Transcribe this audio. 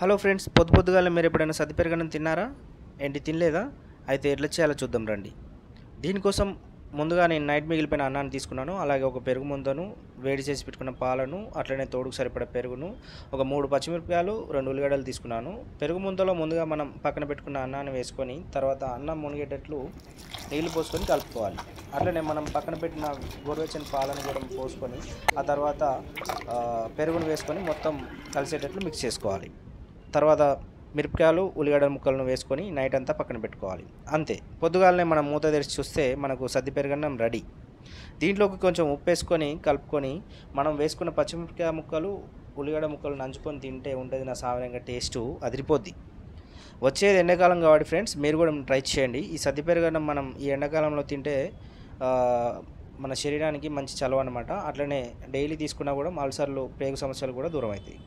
Hello friends, పొద్దు పొద్దుగాల మీరు ఎప్పుడైనా సద్ది పెరగడం తిన్నారా? ఏంటి తినలేదా? అయితే ఎట్లా చేయాలో చూద్దాం రండి. దీనికోసం ముందుగా నేను నైట్ మిగిలిపోయిన అన్నాన్ని తీసుకున్నాను. అలాగే ఒక పెరుగు ముందను, వేడి చేసి పెట్టుకున్న పాలను, అట్లనే తోడుకు సరిపడ పెరుగును, ఒక 3 పచ్చిమిరపకాయలు, 2 ఉల్లిగడ్డలు తీసుకున్నాను. పెరుగు ముందలో ముందుగా మనం పక్కన పెట్టుకున్న అన్నాన్ని వేసుకొని, తర్వాత అన్నం మునిగేటట్లు నీళ్లు పోసుకొని కలుపుకోవాలి. అట్లనే మనం పక్కన పెట్టిన గోరువెచ్చని పాలను కూడా పోసుకొని, ఆ తర్వాత పెరుగును వేసుకొని మొత్తం కలిసేటట్లు మిక్స్ చేసుకోవాలి. తర్వాత మిరపకాయలు, ఉల్లిగడ్డ ముక్కలను వేసుకొని నైట్ అంతా పక్కన పెట్టుకోవాలి. అంతే, పొద్దుగాలనే మనం మూత తెరిచి చూస్తే మనకు సద్ది పెరుగన్నం రెడీ. దీంట్లోకి కొంచెం ఉప్పు వేసుకొని కలుపుకొని మనం వేసుకున్న పచ్చిమిరపకాయ ముక్కలు, ఉల్లిగడ్డ ముక్కలు నంచుకొని తింటే ఉంటుంది నా సామాన్యంగా టేస్టు అదిరిపోద్ది. వచ్చేది ఎండాకాలం కాబట్టి ఫ్రెండ్స్, మీరు కూడా ట్రై చేయండి. ఈ సద్ది పెరుగన్నం మనం ఈ ఎండాకాలంలో తింటే మన శరీరానికి మంచి చలవ అనమాట. అట్లనే డైలీ తీసుకున్నా కూడా అల్సర్లు, పేగు సమస్యలు కూడా దూరం అవుతాయి.